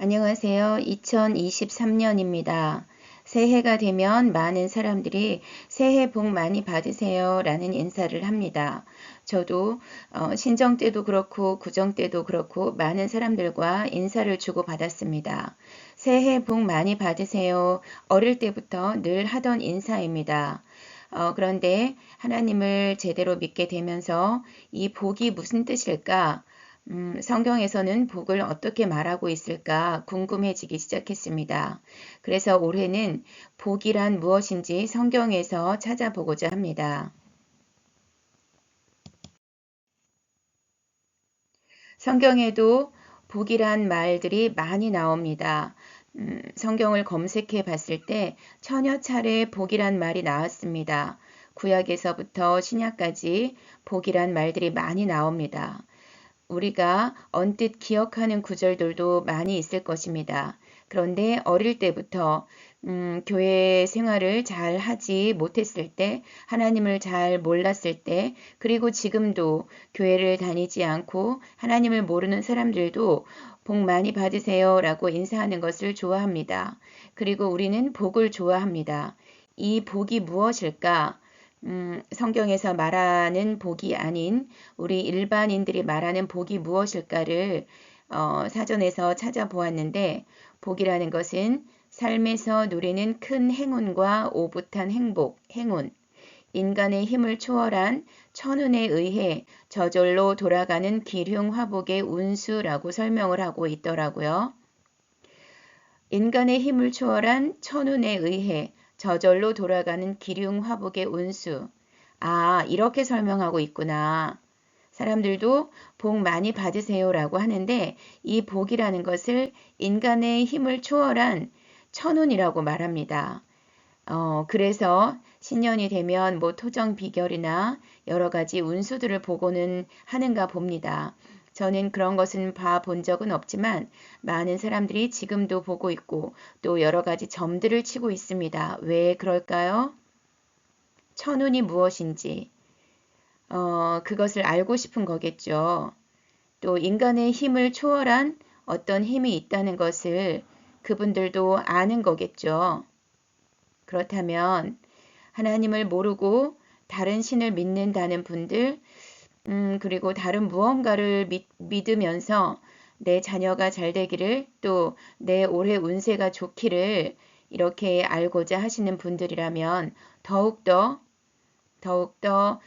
안녕하세요. 2023년입니다. 새해가 되면 많은 사람들이 새해 복 많이 받으세요 라는 인사를 합니다. 저도 신정 때도 그렇고 구정 때도 그렇고 많은 사람들과 인사를 주고받았습니다. 새해 복 많이 받으세요. 어릴 때부터 늘 하던 인사입니다. 그런데 하나님을 제대로 믿게 되면서 이 복이 무슨 뜻일까? 성경에서는 복을 어떻게 말하고 있을까 궁금해지기 시작했습니다. 그래서 올해는 복이란 무엇인지 성경에서 찾아보고자 합니다. 성경에도 복이란 말들이 많이 나옵니다. 성경을 검색해 봤을 때 천여 차례 복이란 말이 나왔습니다. 구약에서부터 신약까지 복이란 말들이 많이 나옵니다. 우리가 언뜻 기억하는 구절들도 많이 있을 것입니다. 그런데 어릴 때부터 교회 생활을 잘 하지 못했을 때, 하나님을 잘 몰랐을 때, 그리고 지금도 교회를 다니지 않고 하나님을 모르는 사람들도 복 많이 받으세요 라고 인사하는 것을 좋아합니다. 그리고 우리는 복을 좋아합니다. 이 복이 무엇일까? 성경에서 말하는 복이 아닌 우리 일반인들이 말하는 복이 무엇일까를 사전에서 찾아보았는데 복이라는 것은 삶에서 누리는 큰 행운과 오붓한 행복, 행운, 인간의 힘을 초월한 천운에 의해 저절로 돌아가는 기륭화복의 운수라고 설명을 하고 있더라고요. 인간의 힘을 초월한 천운에 의해 저절로 돌아가는 기륭화복의 운수. 아, 이렇게 설명하고 있구나. 사람들도 복 많이 받으세요라고 하는데 이 복이라는 것을 인간의 힘을 초월한 천운이라고 말합니다. 그래서 신년이 되면 뭐 토정 비결이나 여러 가지 운수들을 보고는 하는가 봅니다. 저는 그런 것은 봐본 적은 없지만 많은 사람들이 지금도 보고 있고 또 여러 가지 점들을 치고 있습니다. 왜 그럴까요? 천운이 무엇인지 그것을 알고 싶은 거겠죠. 또 인간의 힘을 초월한 어떤 힘이 있다는 것을 그분들도 아는 거겠죠. 그렇다면 하나님을 모르고 다른 신을 믿는다는 분들, 그리고 다른 무언가를 믿으면서 내 자녀가 잘 되기를 또 내 올해 운세가 좋기를 이렇게 알고자 하시는 분들이라면 더욱더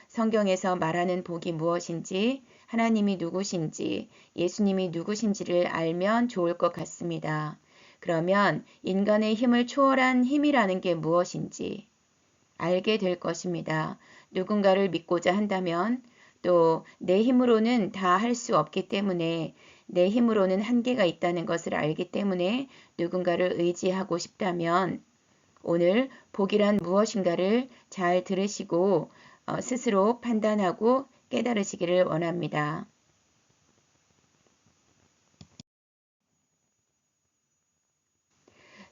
성경에서 말하는 복이 무엇인지, 하나님이 누구신지, 예수님이 누구신지를 알면 좋을 것 같습니다. 그러면 인간의 힘을 초월한 힘이라는 게 무엇인지 알게 될 것입니다. 누군가를 믿고자 한다면 또 내 힘으로는 다 할 수 없기 때문에 내 힘으로는 한계가 있다는 것을 알기 때문에 누군가를 의지하고 싶다면 오늘 복이란 무엇인가를 잘 들으시고 스스로 판단하고 깨달으시기를 원합니다.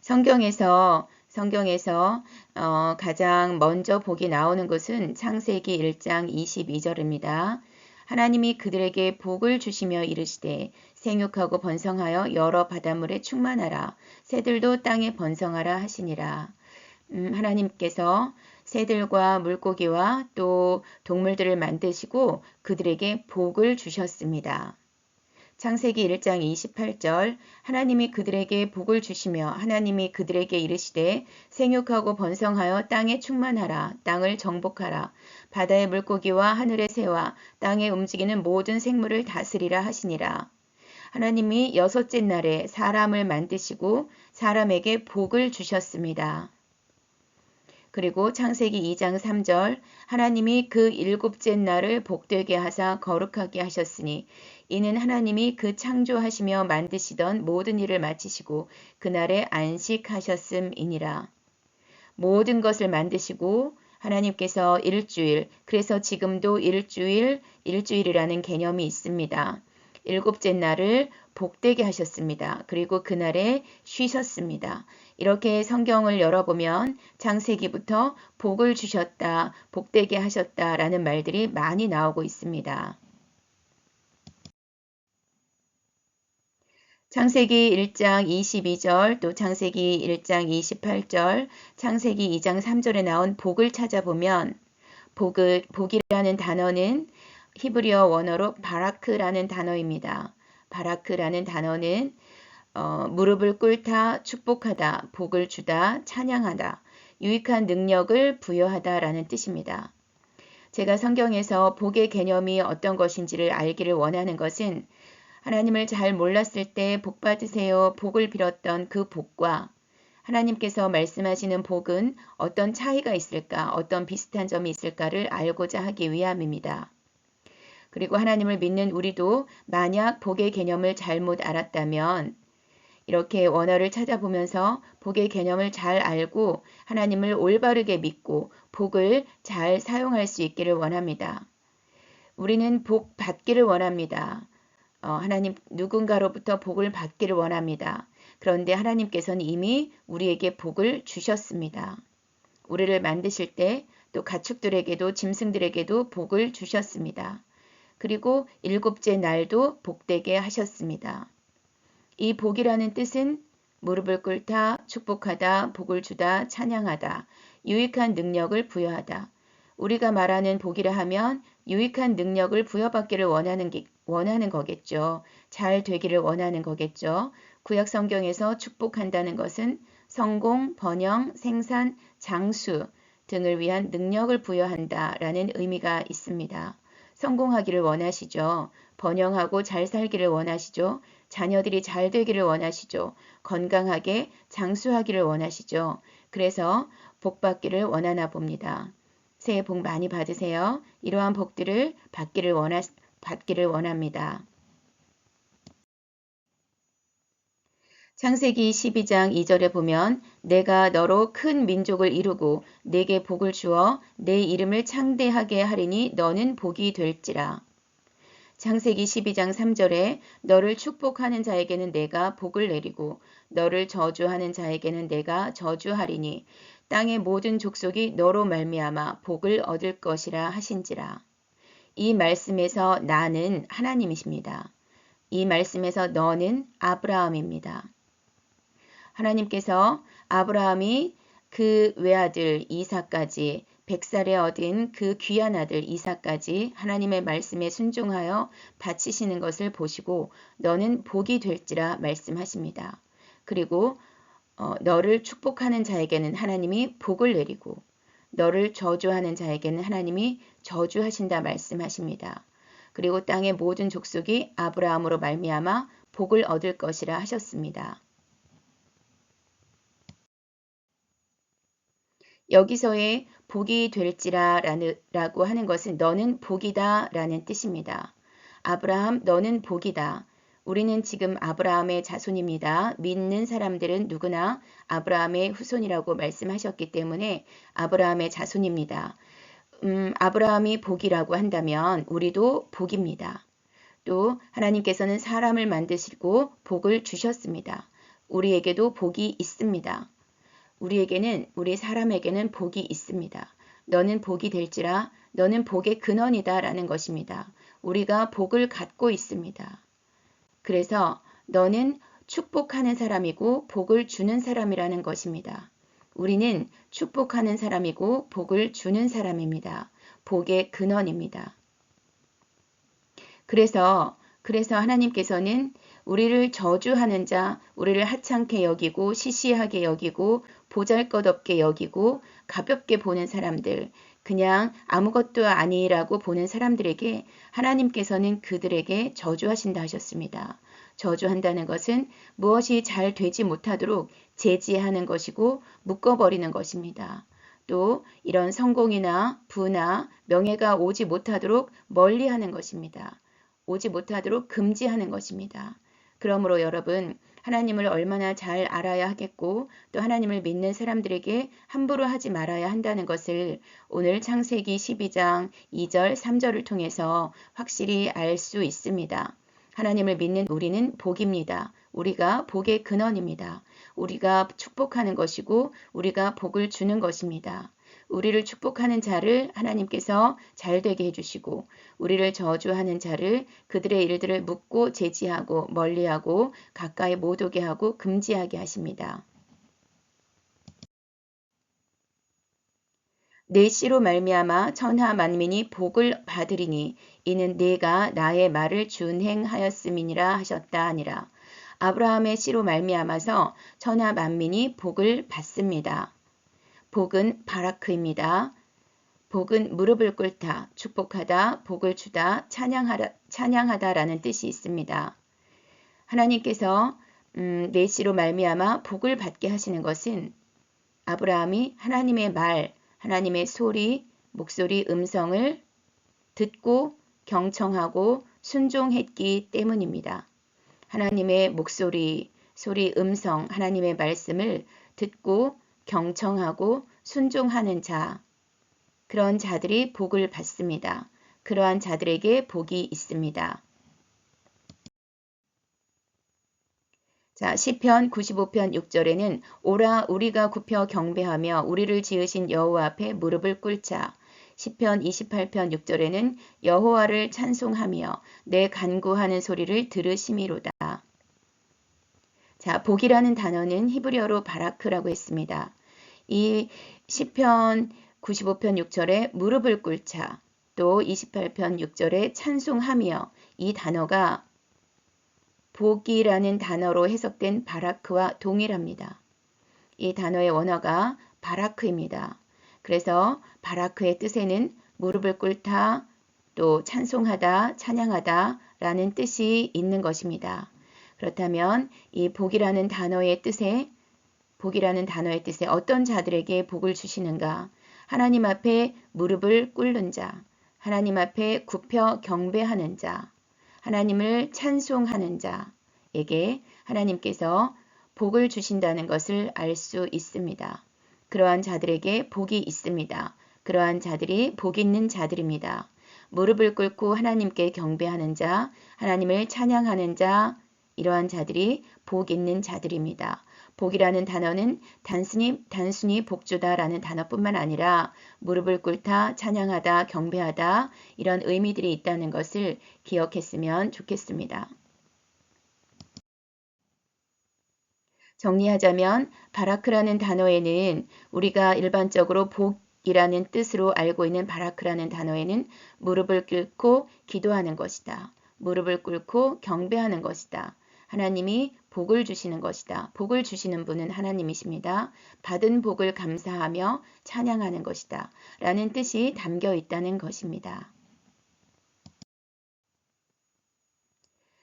성경에서 가장 먼저 복이 나오는 것은 창세기 1장 22절입니다. 하나님이 그들에게 복을 주시며 이르시되 생육하고 번성하여 여러 바닷물에 충만하라. 새들도 땅에 번성하라 하시니라. 하나님께서 새들과 물고기와 또 동물들을 만드시고 그들에게 복을 주셨습니다. 창세기 1장 28절 하나님이 그들에게 복을 주시며 하나님이 그들에게 이르시되 생육하고 번성하여 땅에 충만하라. 땅을 정복하라. 바다의 물고기와 하늘의 새와 땅에 움직이는 모든 생물을 다스리라 하시니라. 하나님이 여섯째 날에 사람을 만드시고 사람에게 복을 주셨습니다. 그리고 창세기 2장 3절 하나님이 그 일곱째 날을 복되게 하사 거룩하게 하셨으니 이는 하나님이 그 창조하시며 만드시던 모든 일을 마치시고 그날에 안식하셨음이니라. 모든 것을 만드시고 하나님께서 일주일, 그래서 지금도 일주일이라는 개념이 있습니다. 일곱째 날을 복되게 하셨습니다. 그리고 그날에 쉬셨습니다. 이렇게 성경을 열어보면 창세기부터 복을 주셨다, 복되게 하셨다 라는 말들이 많이 나오고 있습니다. 창세기 1장 22절, 또 창세기 1장 28절, 창세기 2장 3절에 나온 복을 찾아보면 복이라는 단어는 히브리어 원어로 바라크라는 단어입니다. 바라크라는 단어는 무릎을 꿇다, 축복하다, 복을 주다, 찬양하다, 유익한 능력을 부여하다 라는 뜻입니다. 제가 성경에서 복의 개념이 어떤 것인지를 알기를 원하는 것은 하나님을 잘 몰랐을 때 복 받으세요, 복을 빌었던 그 복과 하나님께서 말씀하시는 복은 어떤 차이가 있을까, 어떤 비슷한 점이 있을까를 알고자 하기 위함입니다. 그리고 하나님을 믿는 우리도 만약 복의 개념을 잘못 알았다면 이렇게 원어를 찾아보면서 복의 개념을 잘 알고 하나님을 올바르게 믿고 복을 잘 사용할 수 있기를 원합니다. 우리는 복 받기를 원합니다. 하나님 누군가로부터 복을 받기를 원합니다. 그런데 하나님께서는 이미 우리에게 복을 주셨습니다. 우리를 만드실 때 또 가축들에게도 짐승들에게도 복을 주셨습니다. 그리고 일곱째 날도 복되게 하셨습니다. 이 복이라는 뜻은 무릎을 꿇다, 축복하다, 복을 주다, 찬양하다, 유익한 능력을 부여하다. 우리가 말하는 복이라 하면 유익한 능력을 부여받기를 원하는 거겠죠. 잘 되기를 원하는 거겠죠. 구약 성경에서 축복한다는 것은 성공, 번영, 생산, 장수 등을 위한 능력을 부여한다라는 의미가 있습니다. 성공하기를 원하시죠. 번영하고 잘 살기를 원하시죠. 자녀들이 잘 되기를 원하시죠. 건강하게 장수하기를 원하시죠. 그래서 복 받기를 원하나 봅니다. 새해 복 많이 받으세요. 이러한 복들을 받기를 원합니다. 창세기 12장 2절에 보면 내가 너로 큰 민족을 이루고 내게 복을 주어 내 이름을 창대하게 하리니 너는 복이 될지라. 창세기 12장 3절에 너를 축복하는 자에게는 내가 복을 내리고 너를 저주하는 자에게는 내가 저주하리니 땅의 모든 족속이 너로 말미암아 복을 얻을 것이라 하신지라. 이 말씀에서 나는 하나님이십니다. 이 말씀에서 너는 아브라함입니다. 하나님께서 아브라함이 그 외아들 이삭까지 100살에 얻은 그 귀한 아들 이삭까지 하나님의 말씀에 순종하여 바치시는 것을 보시고 너는 복이 될지라 말씀하십니다. 그리고 너를 축복하는 자에게는 하나님이 복을 내리고 너를 저주하는 자에게는 하나님이 저주하신다 말씀하십니다. 그리고 땅의 모든 족속이 아브라함으로 말미암아 복을 얻을 것이라 하셨습니다. 여기서의 복이 될지라 라고 하는 것은 너는 복이다 라는 뜻입니다. 아브라함 너는 복이다. 우리는 지금 아브라함의 자손입니다. 믿는 사람들은 누구나 아브라함의 후손이라고 말씀하셨기 때문에 아브라함의 자손입니다. 아브라함이 복이라고 한다면 우리도 복입니다. 또 하나님께서는 사람을 만드시고 복을 주셨습니다. 우리에게도 복이 있습니다. 우리 사람에게는 복이 있습니다. 너는 복이 될지라 너는 복의 근원이다 라는 것입니다. 우리가 복을 갖고 있습니다. 그래서 너는 축복하는 사람이고 복을 주는 사람이라는 것입니다. 우리는 축복하는 사람이고 복을 주는 사람입니다. 복의 근원입니다. 그래서 하나님께서는 우리를 저주하는 자, 우리를 하찮게 여기고 시시하게 여기고 보잘것없게 여기고 가볍게 보는 사람들, 그냥 아무것도 아니라고 보는 사람들에게 하나님께서는 그들에게 저주하신다 하셨습니다. 저주한다는 것은 무엇이 잘 되지 못하도록 제지하는 것이고 묶어버리는 것입니다. 또 이런 성공이나 부나 명예가 오지 못하도록 멀리하는 것입니다. 오지 못하도록 금지하는 것입니다. 그러므로 여러분, 하나님을 얼마나 잘 알아야 하겠고 또 하나님을 믿는 사람들에게 함부로 하지 말아야 한다는 것을 오늘 창세기 12장 2절 3절을 통해서 확실히 알 수 있습니다. 하나님을 믿는 우리는 복입니다. 우리가 복의 근원입니다. 우리가 축복하는 것이고 우리가 복을 주는 것입니다. 우리를 축복하는 자를 하나님께서 잘되게 해주시고 우리를 저주하는 자를 그들의 일들을 묻고 제지하고 멀리하고 가까이 못 오게 하고 금지하게 하십니다. 내 씨로 말미암아 천하 만민이 복을 받으리니 이는 내가 나의 말을 준행하였음이니라 하셨다 하니라. 아브라함의 씨로 말미암아서 천하 만민이 복을 받습니다. 복은 바라크입니다. 복은 무릎을 꿇다, 축복하다, 복을 주다, 찬양하다라는 뜻이 있습니다. 하나님께서 내 씨로 말미암아 복을 받게 하시는 것은 아브라함이 하나님의 말, 하나님의 소리, 목소리, 음성을 듣고 경청하고 순종했기 때문입니다. 하나님의 목소리, 소리, 음성, 하나님의 말씀을 듣고 경청하고 순종하는 자, 그런 자들이 복을 받습니다. 그러한 자들에게 복이 있습니다. 자, 시편 95편 6절에는 오라 우리가 굽혀 경배하며 우리를 지으신 여호와 앞에 무릎을 꿇자. 시편 28편 6절에는 여호와를 찬송하며 내 간구하는 소리를 들으심이로다. 자, 복이라는 단어는 히브리어로 바라크라고 했습니다. 이 시편 95편 6절에 무릎을 꿇자, 또 28편 6절에 찬송하며, 이 단어가 복이라는 단어로 해석된 바라크와 동일합니다. 이 단어의 원어가 바라크입니다. 그래서 바라크의 뜻에는 무릎을 꿇다, 또 찬송하다, 찬양하다 라는 뜻이 있는 것입니다. 그렇다면 이 복이라는 단어의 뜻에 어떤 자들에게 복을 주시는가? 하나님 앞에 무릎을 꿇는 자, 하나님 앞에 굽혀 경배하는 자, 하나님을 찬송하는 자에게 하나님께서 복을 주신다는 것을 알 수 있습니다. 그러한 자들에게 복이 있습니다. 그러한 자들이 복 있는 자들입니다. 무릎을 꿇고 하나님께 경배하는 자, 하나님을 찬양하는 자, 이러한 자들이 복 있는 자들입니다. 복이라는 단어는 단순히 복주다라는 단어뿐만 아니라 무릎을 꿇다, 찬양하다, 경배하다 이런 의미들이 있다는 것을 기억했으면 좋겠습니다. 정리하자면 바라크라는 단어에는 우리가 일반적으로 복이라는 뜻으로 알고 있는 바라크라는 단어에는 무릎을 꿇고 기도하는 것이다. 무릎을 꿇고 경배하는 것이다. 하나님이 복을 주시는 것이다. 복을 주시는 분은 하나님이십니다. 받은 복을 감사하며 찬양하는 것이다. 라는 뜻이 담겨 있다는 것입니다.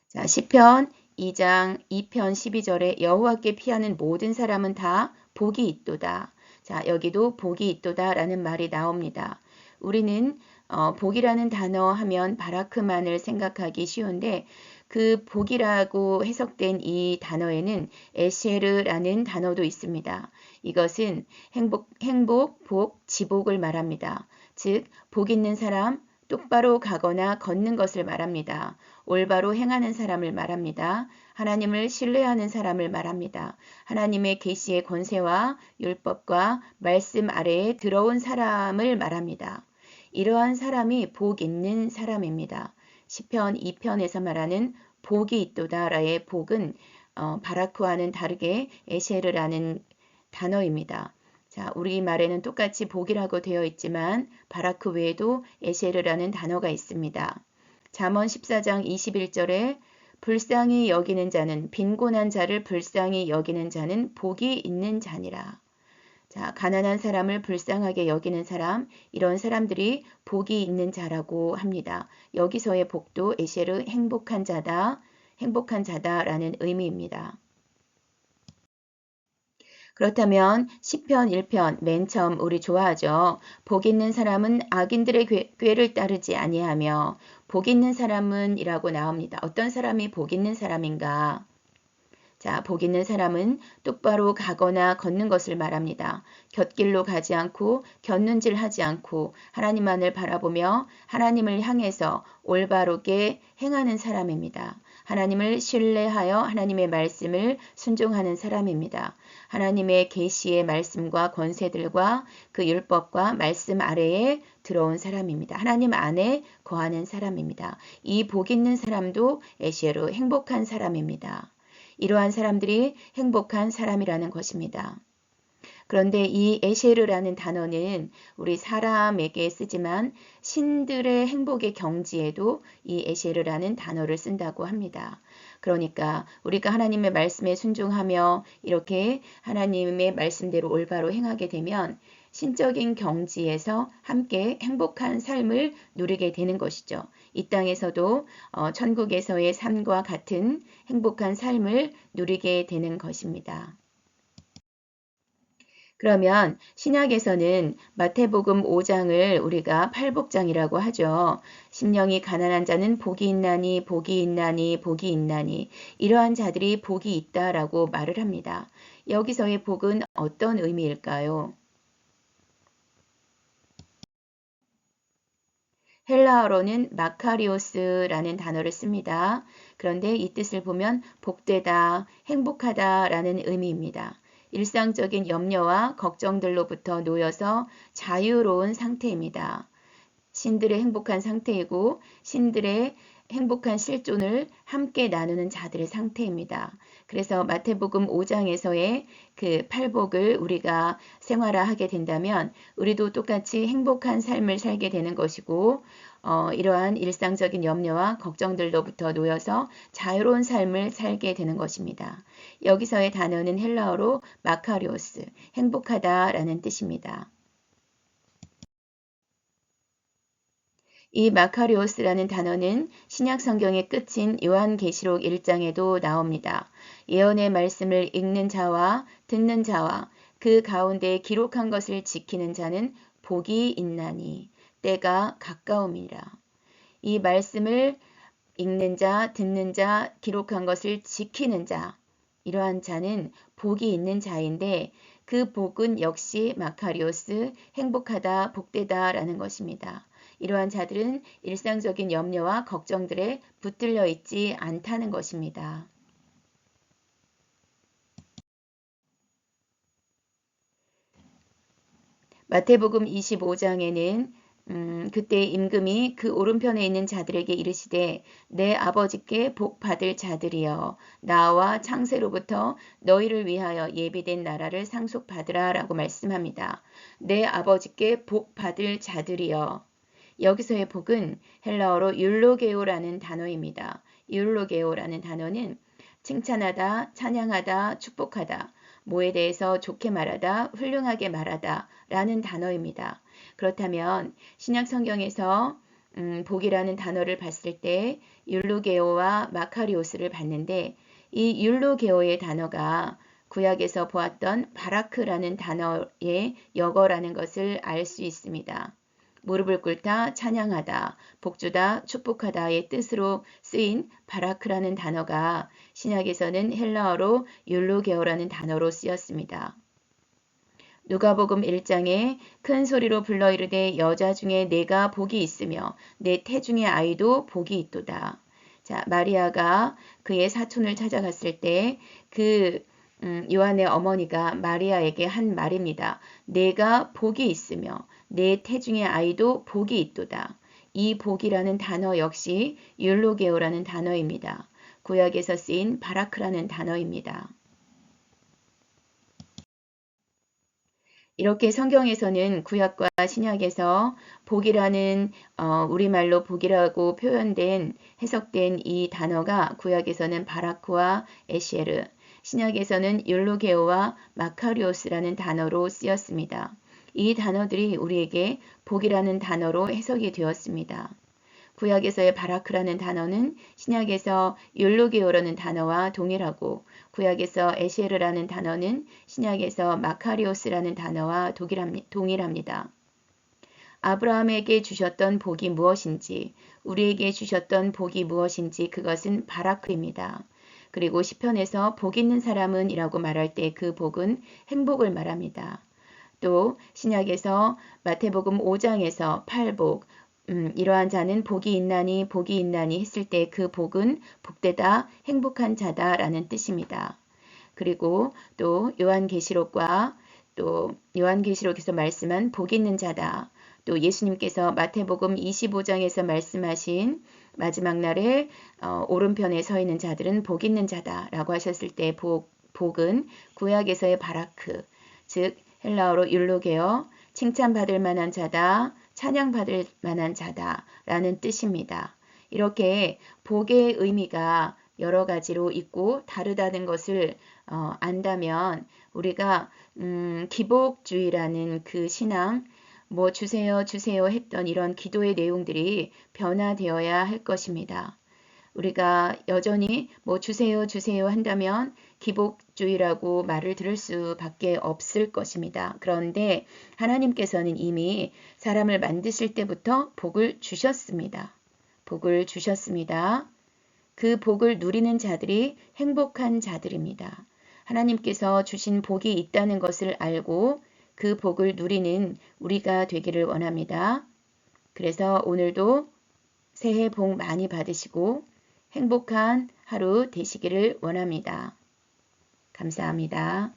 자, 시편 2장 2편 12절에 여호와께 피하는 모든 사람은 다 복이 있도다. 자, 여기도 복이 있도다 라는 말이 나옵니다. 우리는 복이라는 단어 하면 바라크만을 생각하기 쉬운데 그 복이라고 해석된 이 단어에는 에셰르라는 단어도 있습니다. 이것은 행복, 복, 지복을 말합니다. 즉, 복 있는 사람, 똑바로 가거나 걷는 것을 말합니다. 올바로 행하는 사람을 말합니다. 하나님을 신뢰하는 사람을 말합니다. 하나님의 계시의 권세와 율법과 말씀 아래에 들어온 사람을 말합니다. 이러한 사람이 복 있는 사람입니다. 시편 2편에서 말하는 복이 있도다라의 복은 바라크와는 다르게 에셰르라는 단어입니다. 자, 우리말에는 똑같이 복이라고 되어 있지만 바라크 외에도 에셰르라는 단어가 있습니다. 잠언 14장 21절에 불쌍히 여기는 자는 빈곤한 자를 불쌍히 여기는 자는 복이 있는 자니라. 자, 가난한 사람을 불쌍하게 여기는 사람, 이런 사람들이 복이 있는 자라고 합니다. 여기서의 복도 에셰르 행복한 자다라는 의미입니다. 그렇다면 시편 1편 맨 처음 우리 좋아하죠. 복 있는 사람은 악인들의 꾀를 따르지 아니하며 복 있는 사람은 이라고 나옵니다. 어떤 사람이 복 있는 사람인가? 자, 복 있는 사람은 똑바로 가거나 걷는 것을 말합니다. 곁길로 가지 않고 곁눈질 하지 않고 하나님만을 바라보며 하나님을 향해서 올바르게 행하는 사람입니다. 하나님을 신뢰하여 하나님의 말씀을 순종하는 사람입니다. 하나님의 계시의 말씀과 권세들과 그 율법과 말씀 아래에 들어온 사람입니다. 하나님 안에 거하는 사람입니다. 이 복 있는 사람도 에시에로 행복한 사람입니다. 이러한 사람들이 행복한 사람이라는 것입니다. 그런데 이 에셰르라는 단어는 우리 사람에게 쓰지만 신들의 행복의 경지에도 이 에셰르라는 단어를 쓴다고 합니다. 그러니까 우리가 하나님의 말씀에 순종하며 이렇게 하나님의 말씀대로 올바로 행하게 되면 신적인 경지에서 함께 행복한 삶을 누리게 되는 것이죠. 이 땅에서도 천국에서의 삶과 같은 행복한 삶을 누리게 되는 것입니다. 그러면 신약에서는 마태복음 5장을 우리가 팔복장이라고 하죠. 심령이 가난한 자는 복이 있나니 복이 있나니 복이 있나니 이러한 자들이 복이 있다라고 말을 합니다. 여기서의 복은 어떤 의미일까요? 헬라어로는 마카리오스라는 단어를 씁니다. 그런데 이 뜻을 보면 복되다, 행복하다라는 의미입니다. 일상적인 염려와 걱정들로부터 놓여서 자유로운 상태입니다. 신들의 행복한 상태이고 신들의 행복한 실존을 함께 나누는 자들의 상태입니다. 그래서 마태복음 5장에서의 그 팔복을 우리가 생활화하게 된다면 우리도 똑같이 행복한 삶을 살게 되는 것이고 이러한 일상적인 염려와 걱정들로부터 놓여서 자유로운 삶을 살게 되는 것입니다. 여기서의 단어는 헬라어로 마카리오스, 행복하다라는 뜻입니다. 이 마카리오스라는 단어는 신약 성경의 끝인 요한계시록 1장에도 나옵니다. 예언의 말씀을 읽는 자와 듣는 자와 그 가운데 기록한 것을 지키는 자는 복이 있나니 때가 가까움이라. 이 말씀을 읽는 자, 듣는 자, 기록한 것을 지키는 자, 이러한 자는 복이 있는 자인데 그 복은 역시 마카리오스, 행복하다, 복되다 라는 것입니다. 이러한 자들은 일상적인 염려와 걱정들에 붙들려 있지 않다는 것입니다. 마태복음 25장에는 그때 임금이 그 오른편에 있는 자들에게 이르시되 내 아버지께 복 받을 자들이여 나와 창세로부터 너희를 위하여 예비된 나라를 상속받으라 라고 말씀합니다. 내 아버지께 복 받을 자들이여. 여기서의 복은 헬라어로 율로게오라는 단어입니다. 율로게오라는 단어는 칭찬하다, 찬양하다, 축복하다, 뭐에 대해서 좋게 말하다, 훌륭하게 말하다 라는 단어입니다. 그렇다면 신약 성경에서 복이라는 단어를 봤을 때 율로게오와 마카리오스를 봤는데 이 율로게오의 단어가 구약에서 보았던 바라크라는 단어의 역어라는 것을 알 수 있습니다. 무릎을 꿇다, 찬양하다, 복주다, 축복하다의 뜻으로 쓰인 바라크라는 단어가 신약에서는 헬라어로 율로게오라는 단어로 쓰였습니다. 누가복음 1장에 큰 소리로 불러 이르되 여자 중에 내가 복이 있으며 내 태중의 아이도 복이 있도다. 자, 마리아가 그의 사촌을 찾아갔을 때 요한의 어머니가 마리아에게 한 말입니다. 내가 복이 있으며 내 태중의 아이도 복이 있도다. 이 복이라는 단어 역시 율로게오라는 단어입니다. 구약에서 쓰인 바라크라는 단어입니다. 이렇게 성경에서는 구약과 신약에서 복이라는 우리말로 복이라고 표현된 해석된 이 단어가 구약에서는 바라크와 에시에르, 신약에서는 율로게오와 마카리오스라는 단어로 쓰였습니다. 이 단어들이 우리에게 복이라는 단어로 해석이 되었습니다. 구약에서의 바라크라는 단어는 신약에서 율로게오라는 단어와 동일하고 구약에서 에시에르라는 단어는 신약에서 마카리오스라는 단어와 동일합니다. 아브라함에게 주셨던 복이 무엇인지, 우리에게 주셨던 복이 무엇인지 그것은 바라크입니다. 그리고 시편에서 복 있는 사람은 이라고 말할 때 그 복은 행복을 말합니다. 또 신약에서 마태복음 5장에서 팔복, 이러한 자는 복이 있나니 복이 있나니 했을 때 그 복은 복되다 행복한 자다라는 뜻입니다. 그리고 또 요한계시록과 또 요한계시록에서 말씀한 복 있는 자다. 또 예수님께서 마태복음 25장에서 말씀하신 마지막 날에 오른편에 서 있는 자들은 복 있는 자다라고 하셨을 때 복은 구약에서의 바라크, 즉 헬라어로 율로게어, 칭찬받을 만한 자다, 찬양받을 만한 자다라는 뜻입니다. 이렇게 복의 의미가 여러 가지로 있고 다르다는 것을 안다면 우리가 기복주의라는 그 신앙, 뭐 주세요 주세요 했던 이런 기도의 내용들이 변화되어야 할 것입니다. 우리가 여전히 뭐 주세요 주세요 한다면 기복주의라고 말을 들을 수밖에 없을 것입니다. 그런데 하나님께서는 이미 사람을 만드실 때부터 복을 주셨습니다. 복을 주셨습니다. 그 복을 누리는 자들이 행복한 자들입니다. 하나님께서 주신 복이 있다는 것을 알고 그 복을 누리는 우리가 되기를 원합니다. 그래서 오늘도 새해 복 많이 받으시고 행복한 하루 되시기를 원합니다. 감사합니다.